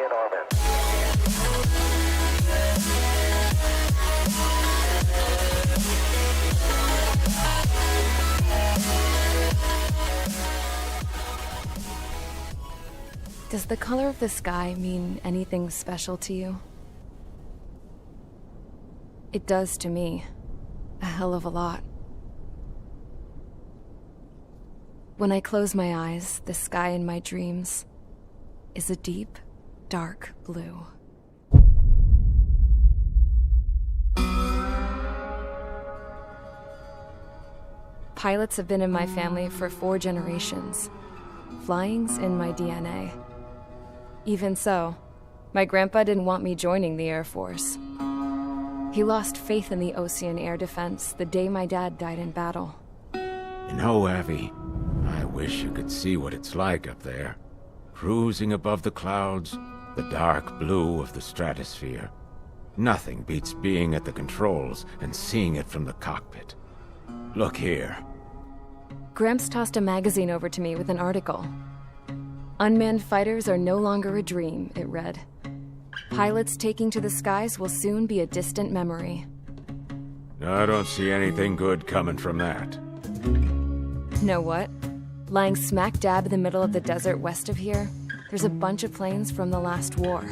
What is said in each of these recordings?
in orbit. Does the color of the sky mean anything special to you? It does to me. A hell of a lot. When I close my eyes, the sky in my dreams is a deep, dark blue. Pilots have been in my family for 4 generations. Flying's in my DNA. Even so, my grandpa didn't want me joining the Air Force. He lost faith in the Ocean Air Defense the day my dad died in battle. You know, Abby, I wish you could see what it's like up there. Cruising above the clouds, the dark blue of the stratosphere. Nothing beats being at the controls and seeing it from the cockpit. Look here. Gramps tossed a magazine over to me with an article. Unmanned fighters are no longer a dream, it read. Pilots taking to the skies will soon be a distant memory. I don't see anything good coming from that. Know what? Lying smack dab in the middle of the desert west of here, there's a bunch of planes from the last war.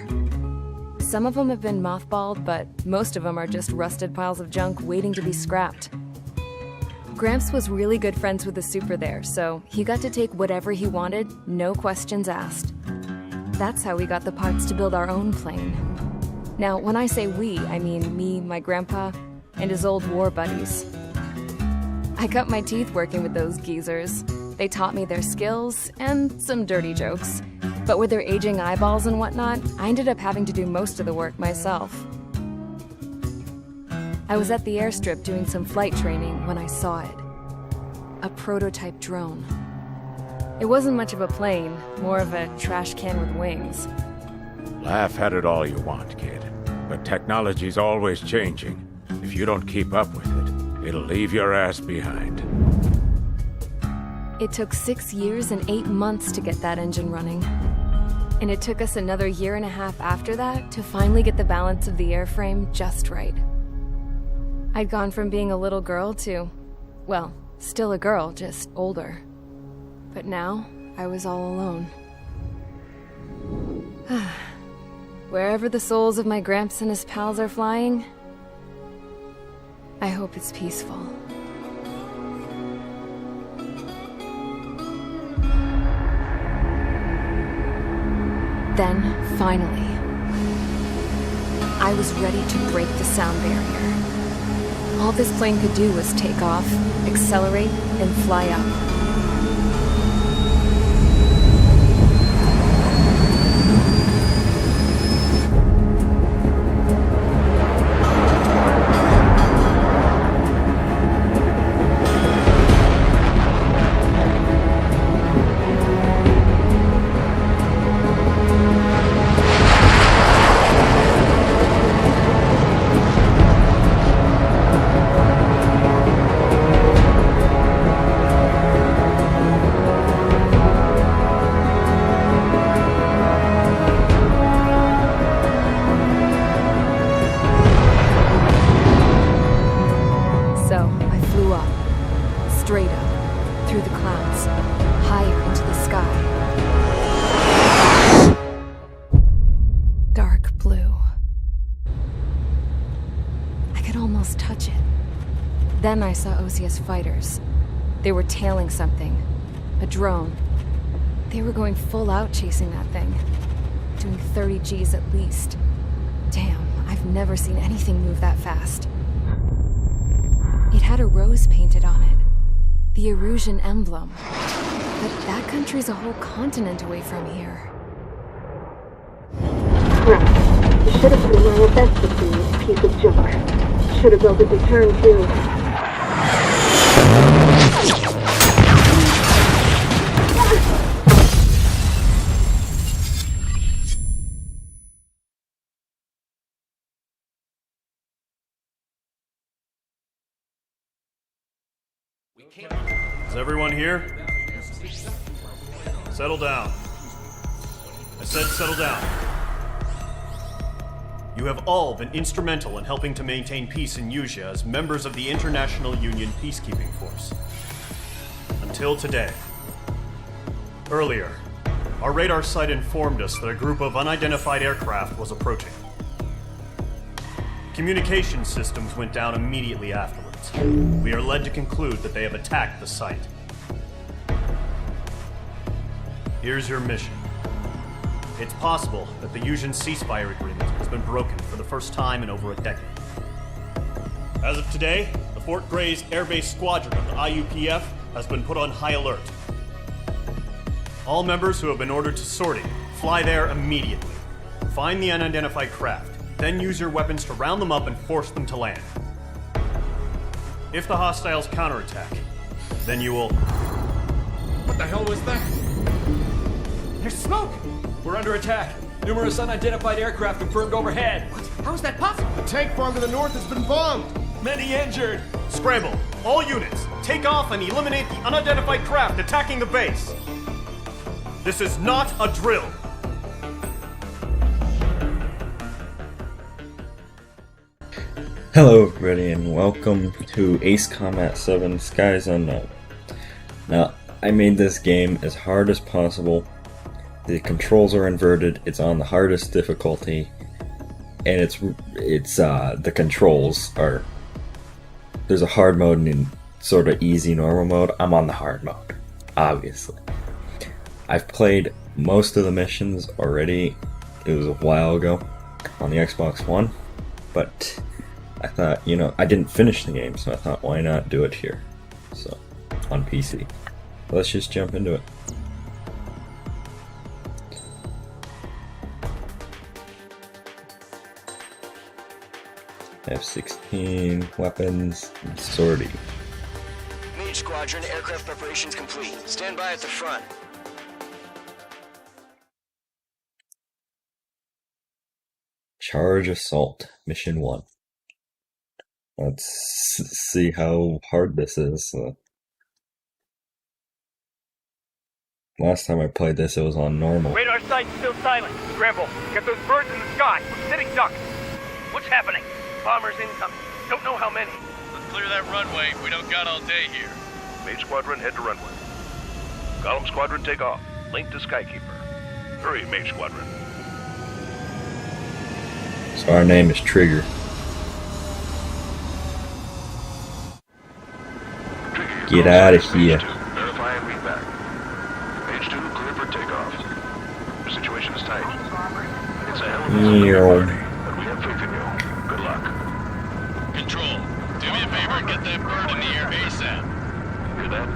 Some of them have been mothballed, but most of them are just rusted piles of junk waiting to be scrapped. Gramps was really good friends with the super there, so he got to take whatever he wanted, no questions asked. That's how we got the parts to build our own plane. Now, when I say we, I mean me, my grandpa, and his old war buddies. I cut my teeth working with those geezers. They taught me their skills, and some dirty jokes. But with their aging eyeballs and whatnot, I ended up having to do most of the work myself. I was at the airstrip doing some flight training when I saw it. A prototype drone. It wasn't much of a plane, more of a trash can with wings. Laugh at it all you want, kid. But technology's always changing. If you don't keep up with it, it'll leave your ass behind. It took 6 years and 8 months to get that engine running. And it took us another 1.5 years after that to finally get the balance of the airframe just right. I'd gone from being a little girl to, well, still a girl, just older. But now, I was all alone. Wherever the souls of my Gramps and his pals are flying, I hope it's peaceful. Then, finally, I was ready to break the sound barrier. All this plane could do was take off, accelerate, and fly up. Straight up, through the clouds, higher into the sky. Dark blue. I could almost touch it. Then I saw OCS fighters. They were tailing something. A drone. They were going full out chasing that thing. Doing 30 Gs at least. Damn, I've never seen anything move that fast. It had a rose painted on it. The Erusian emblem. But that country's a whole continent away from here. Crap. You should have been my investigation, piece of junk. Should have built a return too. Is everyone here? Settle down. I said settle down. You have all been instrumental in helping to maintain peace in Usea as members of the International Union Peacekeeping Force. Until today. Earlier, our radar site informed us that a group of unidentified aircraft was approaching. Communication systems went down immediately afterwards. We are led to conclude that they have attacked the site. Here's your mission. It's possible that the Usean ceasefire agreement has been broken for the first time in over a decade. As of today, the Fort Gray's Air Base Squadron of the IUPF has been put on high alert. All members who have been ordered to sortie, fly there immediately. Find the unidentified craft, then use your weapons to round them up and force them to land. If the hostiles counterattack, then you will... What the hell was that? There's smoke! We're under attack. Numerous unidentified aircraft confirmed overhead. What? How is that possible? The tank farm to the north has been bombed! Many injured. Scramble! All units, take off and eliminate the unidentified craft attacking the base! This is not a drill! Hello everybody and welcome to Ace Combat 7 Skies Unknown. Now, I made this game as hard as possible. The controls are inverted, it's on the hardest difficulty, and the controls are... There's a hard mode and sort of easy normal mode. I'm on the hard mode, obviously. I've played most of the missions already. It was a while ago on the Xbox One, but I thought, I didn't finish the game, so I thought, why not do it here? So, on PC. Let's just jump into it. F-16, weapons, and sortie. Mage Squadron, aircraft preparations complete. Stand by at the front. Charge Assault, Mission 1. Let's see how hard this is. Last time I played this, it was on normal. Radar site's still silent. Scramble. Get those birds in the sky. We're sitting ducks. What's happening? Bombers incoming. Don't know how many. Let's clear that runway. We don't got all day here. Mage Squadron, head to runway. Column Squadron, take off. Link to Skykeeper. Hurry, Mage Squadron. So our name is Trigger. Get out of here. Verify and read back. Mage 2, clear for takeoff. Your situation is tight. It's a hell of a party, but we have faith in you. Good luck. Control, do me a favor and get that bird in the air ASAP. Hear that?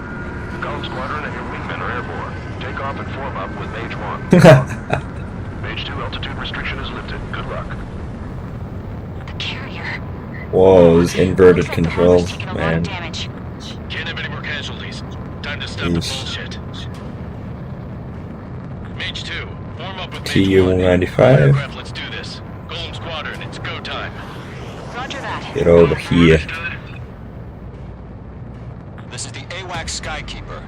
The Column Squadron and your wingmen are airborne. Take off and form up with Mage 1. Mage 2, altitude restriction is lifted. Good luck. The carrier. Whoa, those inverted controls, man. Can't have any more casualties. Time to stop the bullshit. Mage 2, form up with Mage 1. TU-195. Let's do this. Golem Squadron, it's go time. Roger that. Get over here. This is the AWACS Skykeeper.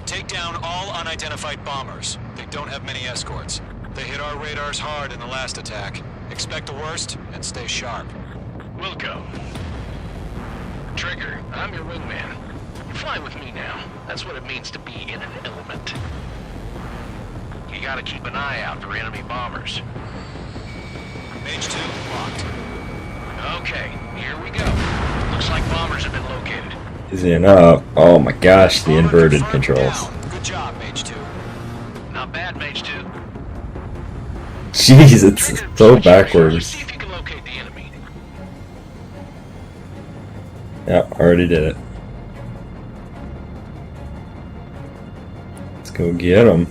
Take down all unidentified bombers. They don't have many escorts. They hit our radars hard in the last attack. Expect the worst and stay sharp. Wilco. Trigger, I'm your wingman. You fly with me now. That's what it means to be in an element. You gotta keep an eye out for enemy bombers. Mage 2, locked. Okay, here we go. Looks like bombers have been located. Easy enough. Oh my gosh, the inverted controls. Good job, Mage 2. Not bad, Mage 2. Jeez, it's so backwards. See if you can locate the enemy. Yep, already did it. Let's go get them.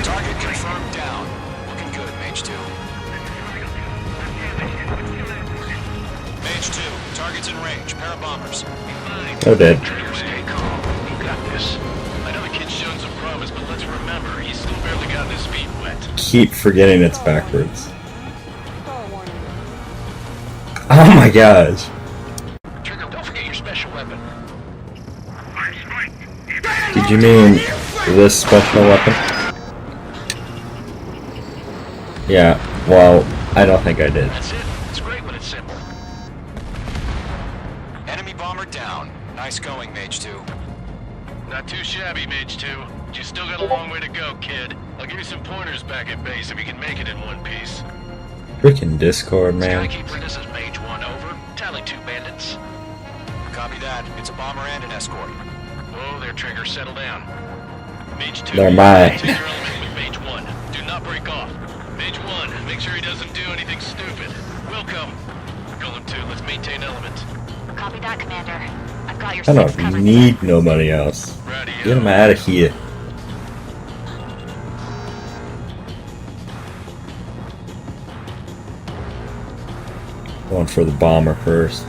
Target confirmed down. Looking good, Mage 2. Target's in range. Pair of bombers. Oh, dead. Stay calm. You got this. I know the kid's shown some promise, but let's remember, he's still barely gotten his feet wet. Keep forgetting it's backwards. Oh my gosh. Trigger, don't forget your special weapon. Did you mean this special weapon? Yeah, well, I don't think I did. That's it. It's great when it's simple. Enemy bomber down. Nice going, Mage 2. Not too shabby, Mage 2. But you still got a long way to go, kid. I'll give you some pointers back at base if you can make it in one piece. Freaking Discord, man. Skykeeper, this is Mage 1, over. Tally 2 bandits. Copy that. It's a bomber and an escort. Whoa there, Trigger. Settle down. Mage 2, They're mine. take your element with Mage 1. Do not break off. Mage 1, make sure he doesn't do anything stupid. Wilco. Golem 2, let's maintain element. Copy that, Commander. I've got your I six don't covered. need nobody else. Get him out of here. Going for the bomber first.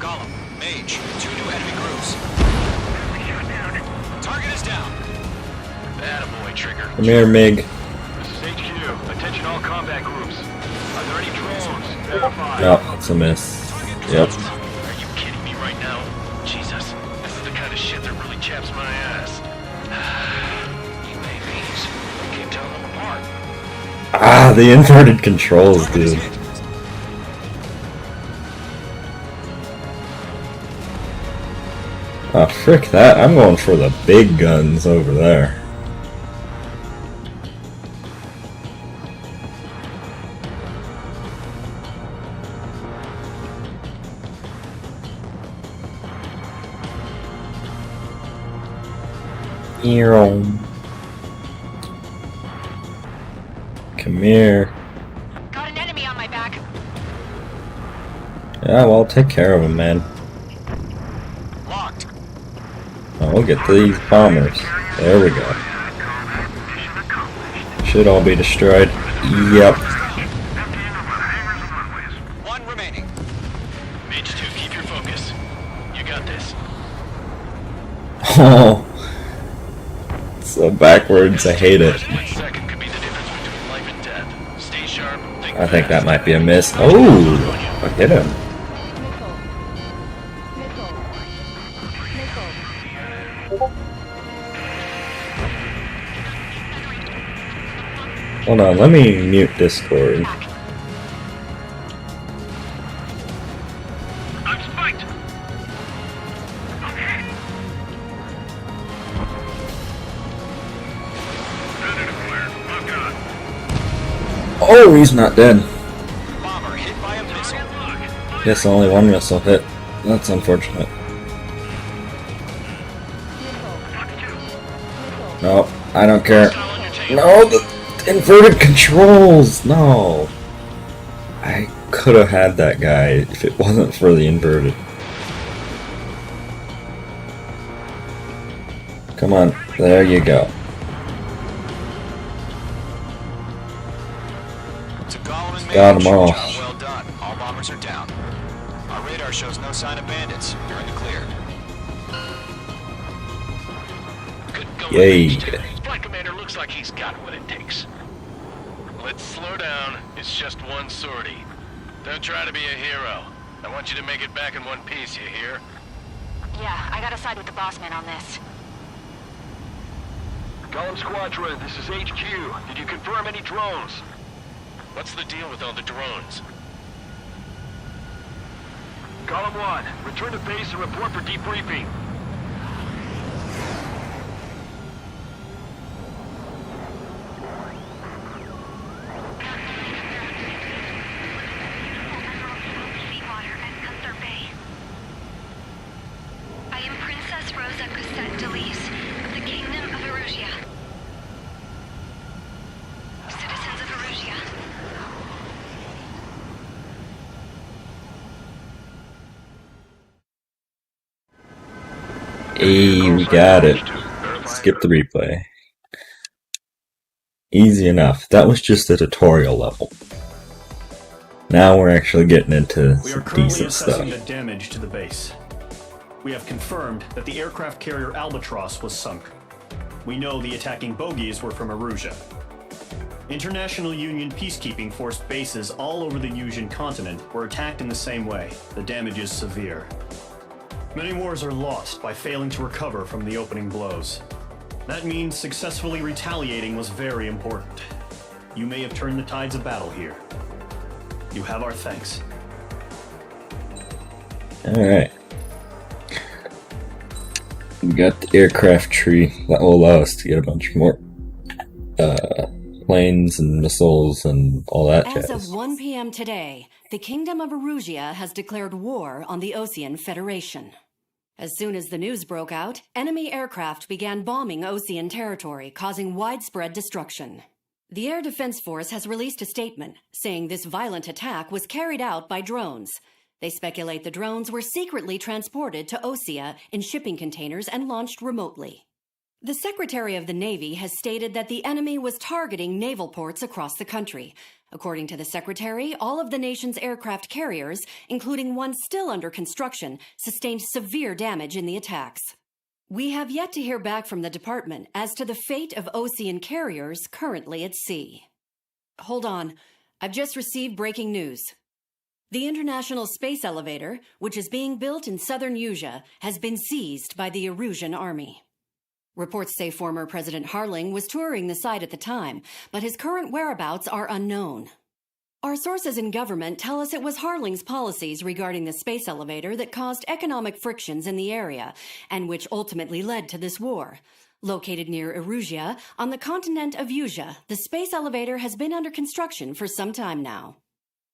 Golem, Mage, 2 new enemy groups. Target is down. Attaboy, Trigger. Come here, Mig. This is HQ. Attention all combat groups. Are there any drones? Verify. No, that's a miss. Yep. Are you kidding me right now? Jesus, this is the kind of shit that really chaps my ass. You babies, keep telling them apart. Ah, the inverted controls, dude. Oh, frick that. I'm going for the big guns over there. Come here. Got an enemy on my back. Yeah, well, take care of him, man. Locked. Oh, we'll get these bombers. There we go. Should all be destroyed. Yep. One remaining. Mage 2, keep your focus. You got this. Oh. So backwards, I hate it. 1 second could be the difference between life and death. Stay sharp, think I think that fast. might be a miss. Oh! I hit him. Hold on, let me mute Discord. I'm spiked. Oh, he's not dead. Bomber hit by a missile. Yes, only one missile hit. That's unfortunate. No, I don't care. No, the inverted controls! No! I could have had that guy if it wasn't for the inverted. Come on, there you go. To Golem and Got 'em Mage, all. job well done. All bombers are down. Our radar shows no sign of bandits. You're in the clear. Good going, Yay. Mage 2. Flight Commander looks like he's got what it takes. Let's slow down. It's just one sortie. Don't try to be a hero. I want you to make it back in one piece, you hear? Yeah, I gotta side with the boss man on this. Golem Squadron, this is HQ. Did you confirm any drones? What's the deal with all the drones? Golem 1, return to base and report for debriefing. I am Princess Rosa Cosette Delise of the Kingdom of Erusia. Citizens of Erusia. Hey, we got it. Skip the replay. Easy enough. That was just the tutorial level. Now we're actually getting into We are some currently decent assessing stuff. the damage to the base. We have confirmed that the aircraft carrier Albatross was sunk. We know the attacking bogies were from Erusia. International Union peacekeeping force bases all over the Yusian continent were attacked in the same way. The damage is severe. Many wars are lost by failing to recover from the opening blows. That means successfully retaliating was very important. You may have turned the tides of battle here. You have our thanks. Alright. We got the aircraft tree that will allow us to get a bunch more planes and missiles and all that jazz. As of 1 p.m. today, the Kingdom of Erusia has declared war on the Osean Federation. As soon as the news broke out, enemy aircraft began bombing Osean territory, causing widespread destruction. The Air Defense Force has released a statement saying this violent attack was carried out by drones. They speculate the drones were secretly transported to Osea in shipping containers and launched remotely. The Secretary of the Navy has stated that the enemy was targeting naval ports across the country. According to the Secretary, all of the nation's aircraft carriers, including one still under construction, sustained severe damage in the attacks. We have yet to hear back from the department as to the fate of Osean carriers currently at sea. Hold on, I've just received breaking news. The International Space Elevator, which is being built in southern Yusia, has been seized by the Erusian army. Reports say former President Harling was touring the site at the time, but his current whereabouts are unknown. Our sources in government tell us it was Harling's policies regarding the space elevator that caused economic frictions in the area, and which ultimately led to this war. Located near Erusia, on the continent of Yusia, the space elevator has been under construction for some time now.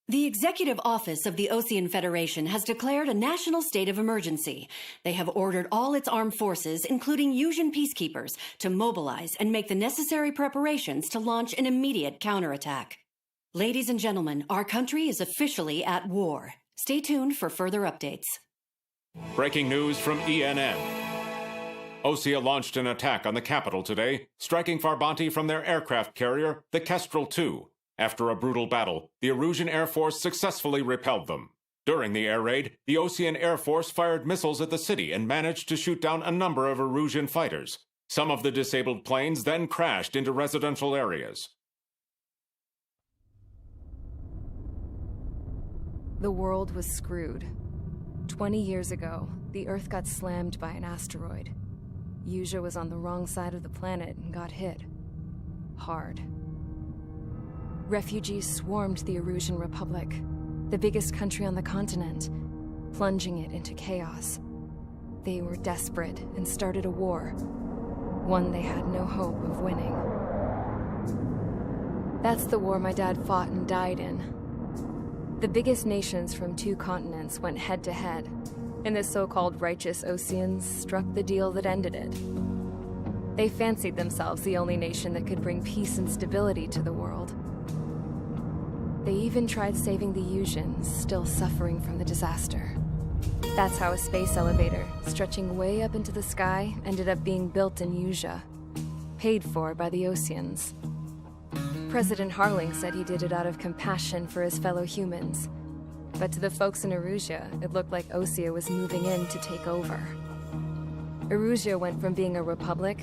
The Executive Office of the Osean Federation has declared a national state of emergency. They have ordered all its armed forces, including Yusian peacekeepers, to mobilize and make the necessary preparations to launch an immediate counterattack. Ladies and gentlemen, our country is officially at war. Stay tuned for further updates. Breaking news from ENN. Osea launched an attack on the capital today, striking Farbanti from their aircraft carrier, the Kestrel II. After a brutal battle, the Erusian Air Force successfully repelled them. During the air raid, the Osean Air Force fired missiles at the city and managed to shoot down a number of Erusian fighters. Some of the disabled planes then crashed into residential areas. The world was screwed. 20 years ago, the Earth got slammed by an asteroid. Yusia was on the wrong side of the planet and got hit. Hard. Refugees swarmed the Erusian Republic, the biggest country on the continent, plunging it into chaos. They were desperate and started a war, one they had no hope of winning. That's the war my dad fought and died in. The biggest nations from 2 continents went head-to-head, and the so-called righteous Oseans struck the deal that ended it. They fancied themselves the only nation that could bring peace and stability to the world. They even tried saving the Yusians, still suffering from the disaster. That's how a space elevator, stretching way up into the sky, ended up being built in Yusia, paid for by the Oseans. President Harling said he did it out of compassion for his fellow humans. But to the folks in Erusia, it looked like Osea was moving in to take over. Erusia went from being a republic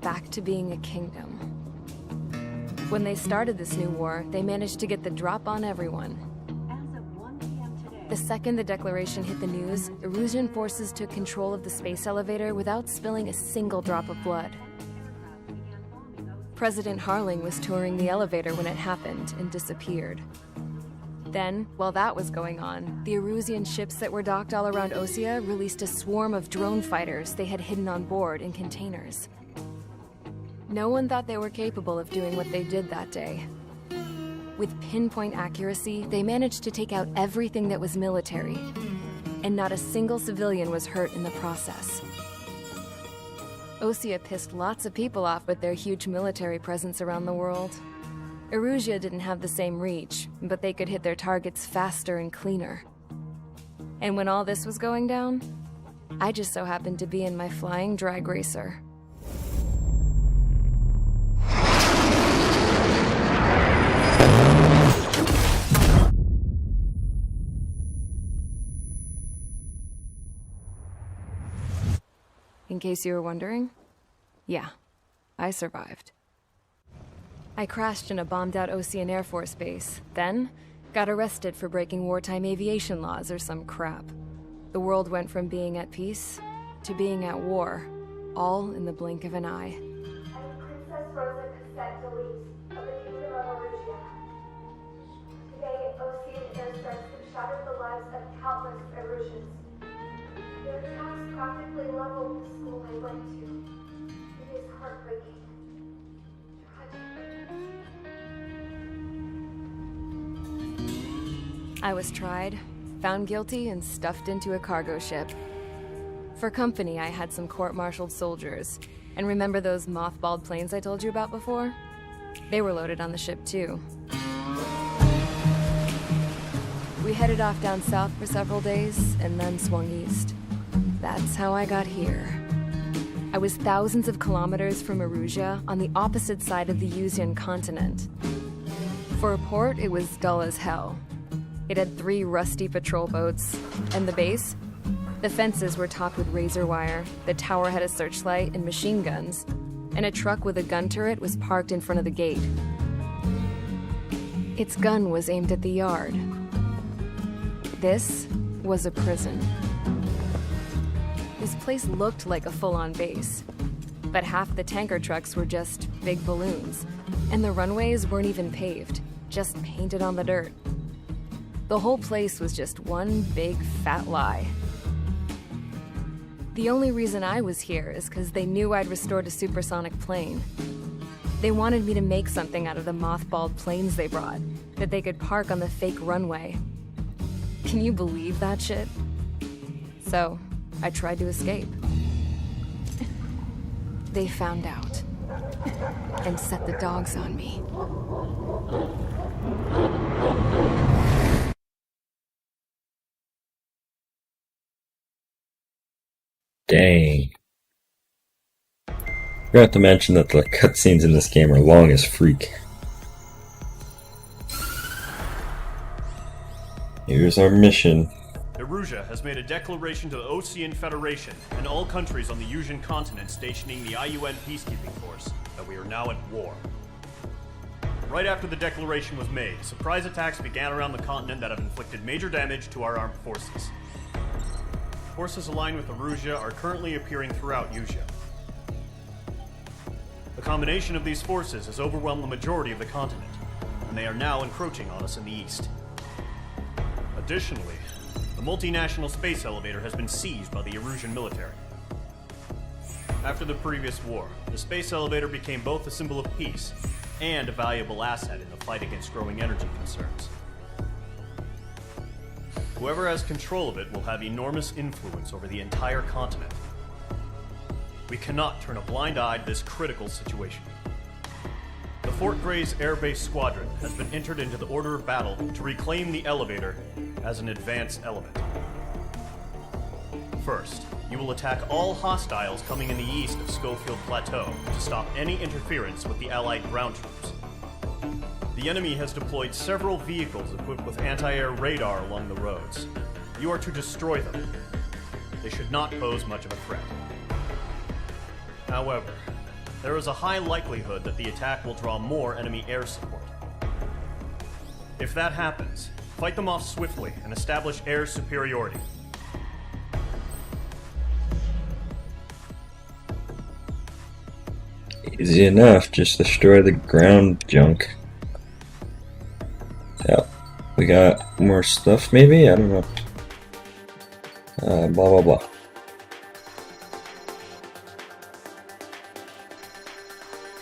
back to being a kingdom. When they started this new war, they managed to get the drop on everyone. The second the declaration hit the news, Erusian forces took control of the space elevator without spilling a single drop of blood. President Harling was touring the elevator when it happened and disappeared. Then, while that was going on, the Erusian ships that were docked all around Osea released a swarm of drone fighters they had hidden on board in containers. No one thought they were capable of doing what they did that day. With pinpoint accuracy, they managed to take out everything that was military, and not a single civilian was hurt in the process. Osea pissed lots of people off with their huge military presence around the world. Erusia didn't have the same reach, but they could hit their targets faster and cleaner. And when all this was going down, I just so happened to be in my flying drag racer. in case you were wondering. Yeah, I survived. I crashed in a bombed-out Ocean Air Force base, then got arrested for breaking wartime aviation laws or some crap. The world went from being at peace to being at war, all in the blink of an eye. I'm Princess Rosa Cassette Delise of the Kingdom of Arusia. Today, Ocean airstrikes have shattered the lives of countless Erusians. Their attacks practically leveled the school I went to. It is heartbreaking. I was tried, found guilty, and stuffed into a cargo ship. For company, I had some court-martialed soldiers. And remember those mothballed planes I told you about before? They were loaded on the ship, too. We headed off down south for several days, and then swung east. That's how I got here. I was thousands of kilometers from Erusia, on the opposite side of the Usian continent. For a port, it was dull as hell. It had 3 rusty patrol boats, and the base? The fences were topped with razor wire, the tower had a searchlight and machine guns, and a truck with a gun turret was parked in front of the gate. Its gun was aimed at the yard. This was a prison. This place looked like a full-on base, but half the tanker trucks were just big balloons, and the runways weren't even paved, just painted on the dirt. The whole place was just one big fat lie. The only reason I was here is because they knew I'd restored a supersonic plane. They wanted me to make something out of the mothballed planes they brought, that they could park on the fake runway. Can you believe that shit? So, I tried to escape. They found out, and set the dogs on me. Dang. Forgot to mention that the cutscenes in this game are long as freak. Here's our mission. Erusia has made a declaration to the Ocean Federation and all countries on the Usian continent stationing the IUN peacekeeping force that we are now at war. Right after the declaration was made, surprise attacks began around the continent that have inflicted major damage to our armed forces. Forces aligned with Erusia are currently appearing throughout Usia. The combination of these forces has overwhelmed the majority of the continent, and they are now encroaching on us in the east. Additionally, the multinational space elevator has been seized by the Erusian military. After the previous war, the space elevator became both a symbol of peace and a valuable asset in the fight against growing energy concerns. Whoever has control of it will have enormous influence over the entire continent. We cannot turn a blind eye to this critical situation. The Fort Gray's Air Base Squadron has been entered into the order of battle to reclaim the elevator as an advance element. First, you will attack all hostiles coming in the east of Schofield Plateau to stop any interference with the Allied ground troops. The enemy has deployed several vehicles equipped with anti-air radar along the roads. You are to destroy them. They should not pose much of a threat. However, there is a high likelihood that the attack will draw more enemy air support. If that happens, fight them off swiftly and establish air superiority. Easy enough, just destroy the ground junk. Yep. We got more stuff maybe? I don't know. Blah blah blah.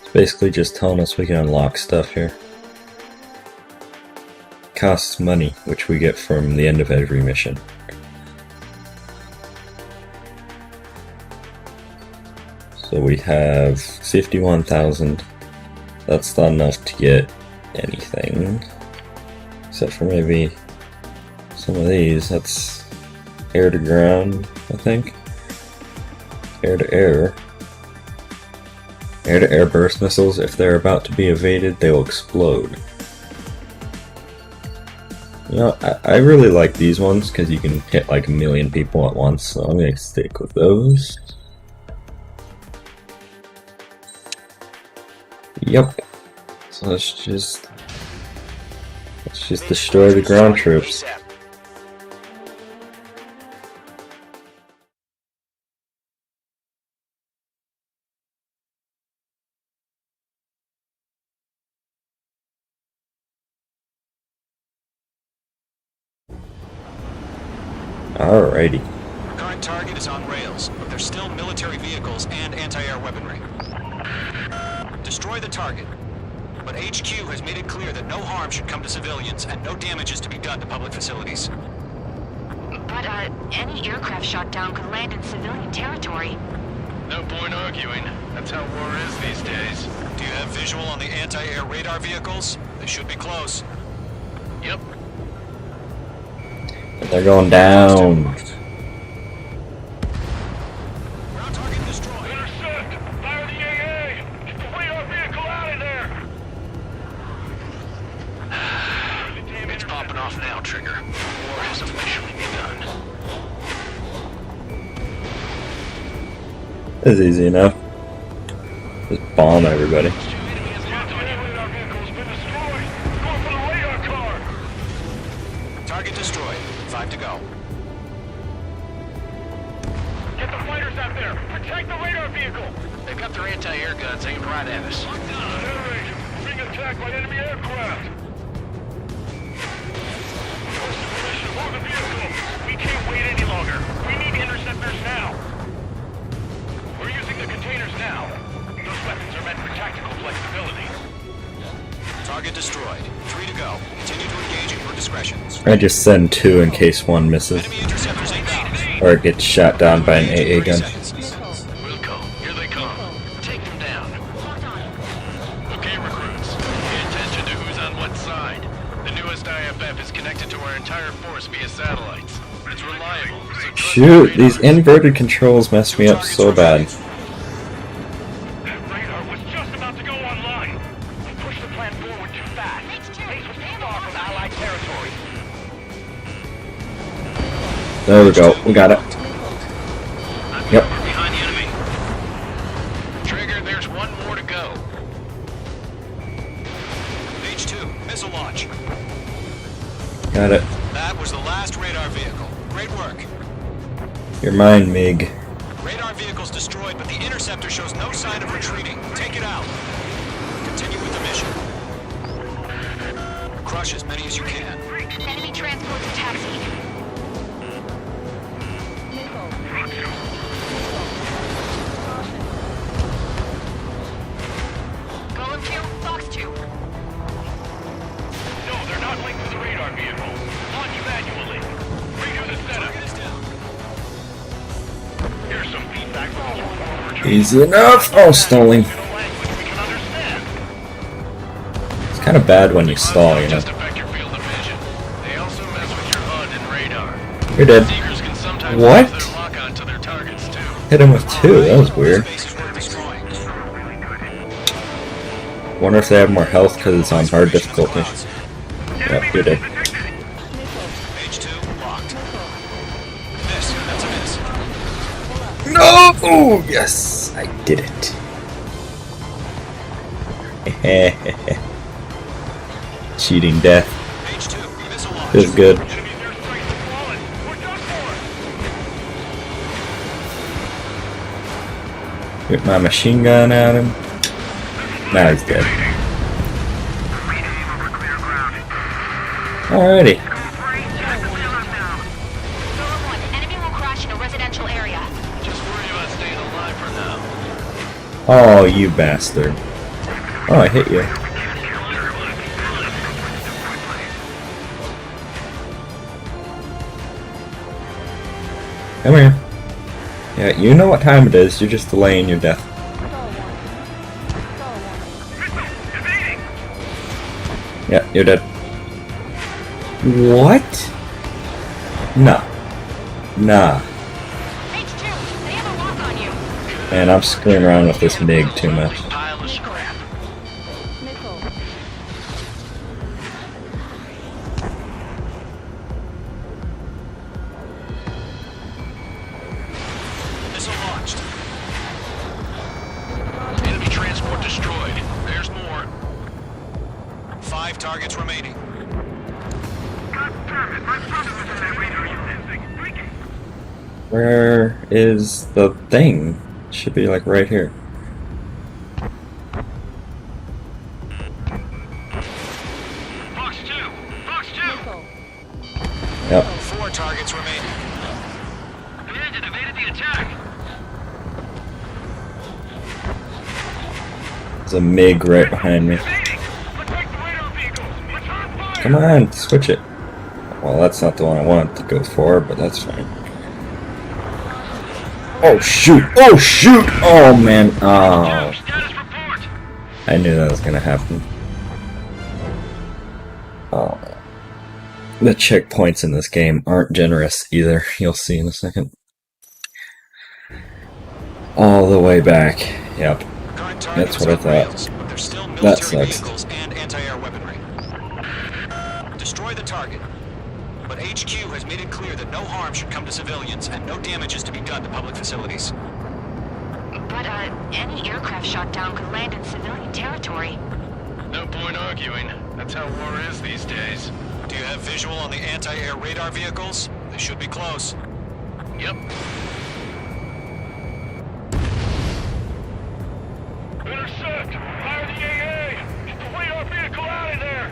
It's basically just telling us we can unlock stuff here. Costs money, which we get from the end of every mission. So we have 51,000. That's not enough to get anything. Except for maybe some of these. That's air to ground, I think. Air to air. Air to air burst missiles, if they're about to be evaded, they will explode. You know, I really like these ones because you can hit like a million people at once, so I'm going to stick with those. Yep. So let's just destroy the ground troops. Alrighty. Our current target is on rails, but there's still military vehicles and anti-air weaponry. Destroy the target. But HQ has made it clear that no harm should come to civilians and no damage is to be done to public facilities. But, any aircraft shot down could land in civilian territory. No point arguing. That's how war is these days. Do you have visual on the anti-air radar vehicles? They should be close. Yep. They're going down. Ground target destroyed. Intercept! Fire the AA! Get the radar vehicle out of there! It's popping off now, Trigger. War has officially begun. It's easy enough. Just bomb everybody. Target destroyed. 5 to go. Get the fighters out there! Protect the radar vehicle! They've got their anti-air guns aimed right at us. Air raid! Being attacked by enemy aircraft! Requesting permission to move the vehicle! We can't wait any longer! We need interceptors now! We're using the containers now. Those weapons are meant for tactical flexibility. Target destroyed. 3 to go. Continue to engage at your discretions. I just send 2 in case one misses. Enemy interceptors inbound. Or it gets shot down by an AA gun. Wilco, here they come. Take them down. Okay, recruits. Pay attention to who's on what side. The newest IFF is connected to our entire force via satellites. It's reliable, so trust Shoot, the these radar. inverted controls messed me up so bad. That radar was just about to go online. We pushed the plan forward too fast. Base was too far from Allied territory. There we go, we got it. Yep. We're behind the enemy. Trigger, there's one more to go. H2, missile launch. Got it. That was the last radar vehicle. Great work. You're mine, Mig. Radar vehicle's destroyed, but the interceptor shows no sign of retreating. Take it out. Continue with the mission. Crush as many as you can. Enemy transports taxied. Golem 2, Fox 2. No, they're not linked to the radar vehicle. Launch manually. Redo the setup. Target is down. Here's some feedback from all forward. Easy enough. Oh, stalling. In a language we can understand. It's kind of bad when you stall, you know. Just affect your field of vision. They also mess with your HUD and radar. You're dead. Seekers can sometimes What? use their lock on to their targets too. Hit him with 2. That was weird. Base is worth destroying. Wonder if they have more health because it's on hard difficulty. Yep, you're dead. H2 locked. Miss. That's a miss. No! Oh, yes! I did it. Cheating death. H2 missile launch. Feels good. Enemy's airstrikes have fallen. We're done for. Get my machine gun at him. Now he's dead. Alrighty. Golem 1, enemy will crash in a residential area. Just worry about staying alive for now. Oh, you bastard. Oh, I hit you. Come here. Yeah, you know what time it is. You're just delaying your death. Yeah, you're dead. What? Nah. Nah. H2, they have a lock on you. Man, I'm screwing around with this MiG too much. Pile of scrap. Missile launched. Enemy transport destroyed. There's more. targets remaining. Where is the thing? Should be like right here. Fox 2! Fox 2! Yep. 4 targets remaining. Bandit evaded the attack! There's a MiG right behind me. Come on, switch it. Well, that's not the one I wanted to go for, but that's fine. Oh shoot! Oh shoot! Oh man! Oh. I knew that was gonna happen. Oh. The checkpoints in this game aren't generous either. You'll see in a second. All the way back. Yep. That's what I thought. That sucks. And anti-air weaponry. Destroy the target. But HQ has made it clear that no harm should come to civilians and no damage is to be done to public facilities. But, any aircraft shot down could land in civilian territory. No point arguing. That's how war is these days. Do you have visual on the anti-air radar vehicles? They should be close. Yep. Intercept! Fire the AA! Get the radar vehicle out of there!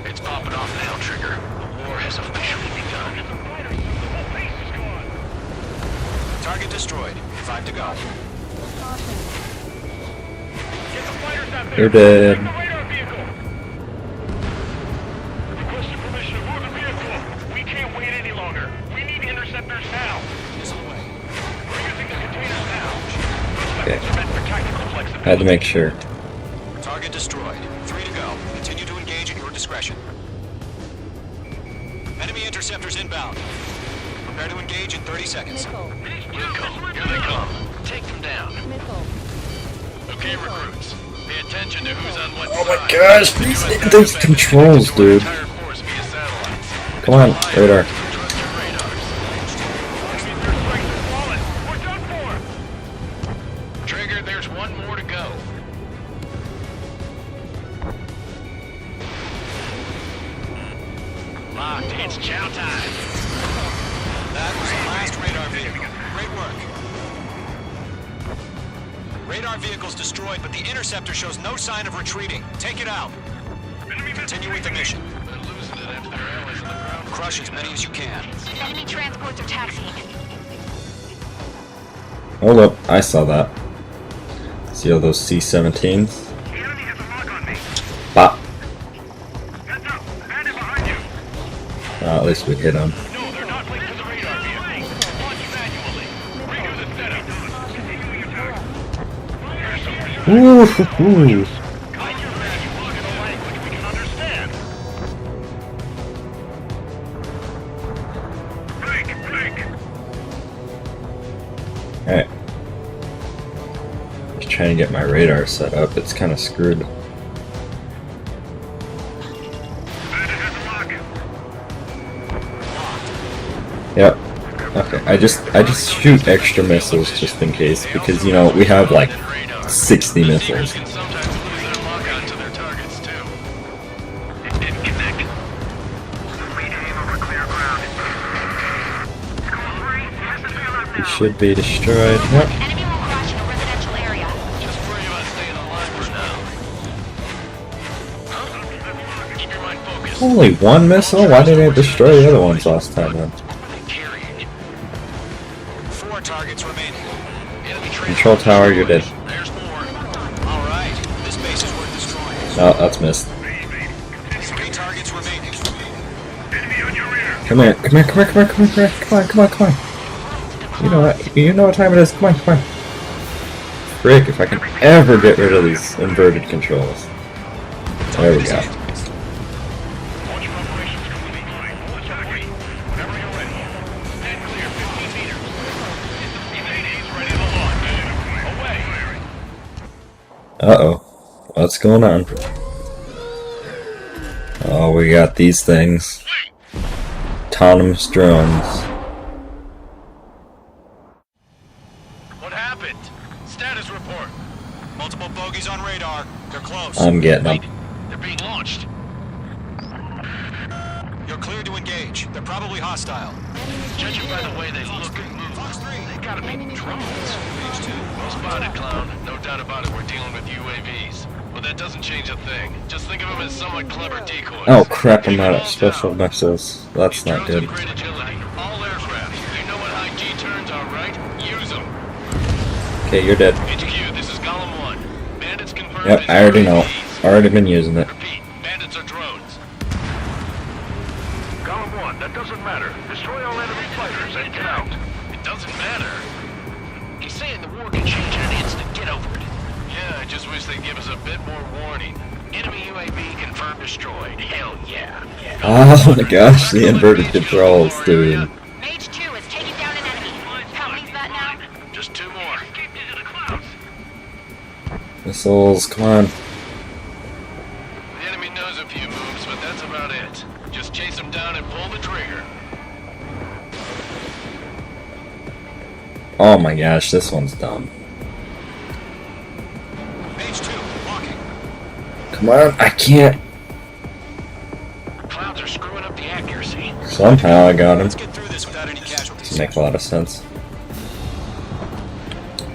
It's popping off now, Trigger. The war has officially begun. The whole base is gone! Target destroyed. 5 to go. Get the fighters out there! You're dead. Take the radar vehicle! Requesting permission to move the vehicle! We can't wait any longer! We need interceptors now! This way. We're using the containers now! Those Okay. weapons are meant for tactical flexibility. I had to make sure. Target destroyed. 3 to go. Continue to engage at your discretion. Enemy interceptors inbound. Prepare to engage in 30 seconds. Wilco, here they come. Take them down. Okay, recruits. Pay attention to who's on what Oh my side. gosh, The U.S. these IFF controls, is connected to our dude. entire force via satellites. Come on, radar. Trust your radars. We're done for! Trigger, there's one more to go. Locked. It's chow time. That was the last radar vehicle. Great work. Radar vehicle's destroyed, but the interceptor shows no sign of retreating. Take it out. Continue with the mission. They're losing it after their allies on the ground. Crush as many as you can. Enemy transports are taxiing. Hold up, I saw that. See all those C-17s? The enemy has a lock on me. Bop. Heads up! Bandit behind you! At least we hit him. No, they're not linked to the radar vehicle. Launch manually. Redo the setup. Continuing attack. Here's some resume. Ooh. Guide your manual in a language we can understand. Break! Alright. Just trying to get my radar set up. It's kind of screwed. Bandit has a lock. Yep. Okay. I just shoot extra missiles just in case because you know we have like 60 missiles. Can sometimes lose their lock onto their targets too. It didn't connect. Lead aim over clear ground. Squad 3, has the payload He now. should be destroyed. Yep. Enemy will crash in a residential area. Just worry about staying alive for now. Huh? Keep your mind focused. Only one missile? Why didn't I destroy the other ones last time then? What are they carrying? 4 targets remaining. Enemy Control tower, you're dead. There's more. All right. This base is worth destroying. Oh, that's missed. 3 targets remaining. Enemy on your rear. Come here. Come on. You know what time it is. Come on. Frick, if I can ever get rid of these inverted controls. There we go. Launch operations complete. Attack me. Whenever you're ready. Stand clear 15 meters. Evade ready to launch. Away. Uh-oh. What's going on? Oh, we got these things. Autonomous drones. What happened? Status report. Multiple bogeys on radar. They're close. I'm getting them. They're being launched. You're cleared to engage. They're probably hostile. Judging by the way they look and move, they gotta be drones. Well spotted, clown. No doubt about it, we're dealing with UAVs. But that doesn't change a thing. Just think of them as somewhat clever decoys. Oh crap, I'm out of special missiles. That's not good. Great agility. All aircraft. You know what high G turns are, right? Use them. Okay, you're dead. HQ, this is column 1. Bandits confirmed. Yep, I already know. Already been using it. Repeat, bandits are drones. Column 1, that doesn't matter. Destroy all enemy fighters and get out. It doesn't matter. He's saying the war can change in an instant. Get over it. Yeah, I just wish they'd give us a bit more warning. Enemy UAV confirmed destroyed. Hell yeah. Oh my gosh, the inverted controls, dude. Mage 2 is taking down an enemy. How many's that now? Just 2 more. Escaped into the clouds. Missiles, come on. The enemy knows a few moves, but that's about it. Just chase them down and pull the trigger. Oh my gosh, this one's dumb. Mage 2, walking. Come on, I can't. Clouds are screwing up the accuracy. Somehow I got him. Let's get through this without any casualties. Makes a lot of sense.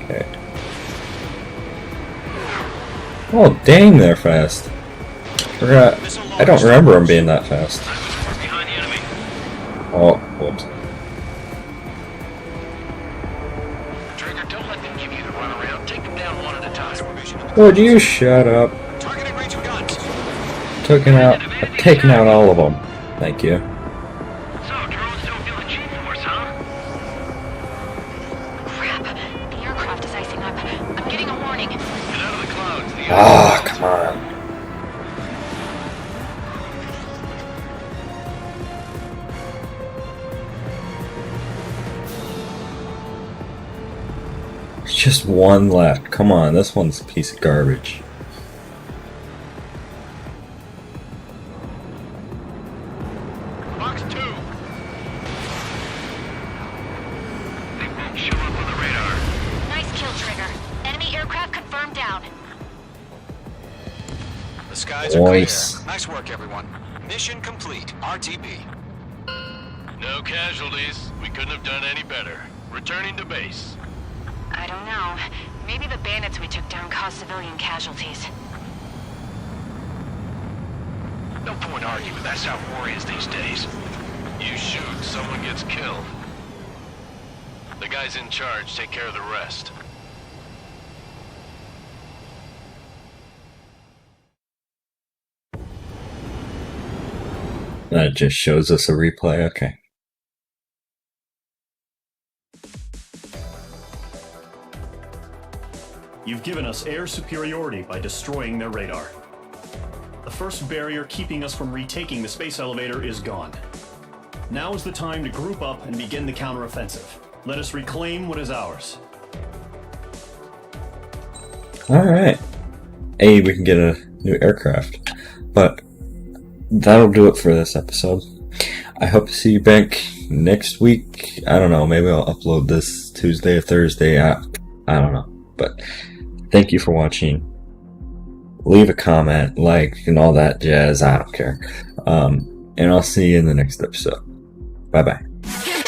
Okay. Oh dang, they're fast. Forgot. I don't remember them being that fast. Behind the enemy. Oh, whoops. Trigger, don't let them give you the runaround. Take them down one at a time. Would you shut up? Targeting range of guns. Taking out all of them. Thank you. So, drones don't feel the G-force, huh? Crap. The aircraft is icing up. I'm getting a warning. Get out of the clouds. The Ah, come on. There's just one left. Come on, this one's a piece of garbage. Box 2. They won't show up on the radar. Nice kill, Trigger. Enemy aircraft confirmed down. The skies are clear. Nice. Nice work, everyone. Mission complete. RTB. No casualties. We couldn't have done any better. Returning to base. I don't know. Maybe the bandits we took down caused civilian casualties. No point arguing. That's how war is these days. You shoot, someone gets killed. The guys in charge take care of the rest. That just shows us a replay. Okay. You've given us air superiority by destroying their radar. The first barrier keeping us from retaking the space elevator is gone. Now is the time to group up and begin the counteroffensive. Let us reclaim what is ours. Alright. Hey, we can get a new aircraft. But that'll do it for this episode. I hope to see you back next week. I don't know, maybe I'll upload this Tuesday or Thursday. I don't know. But thank you for watching. Leave a comment, like, and all that jazz. I don't care. And I'll see you in the next episode. Bye-bye.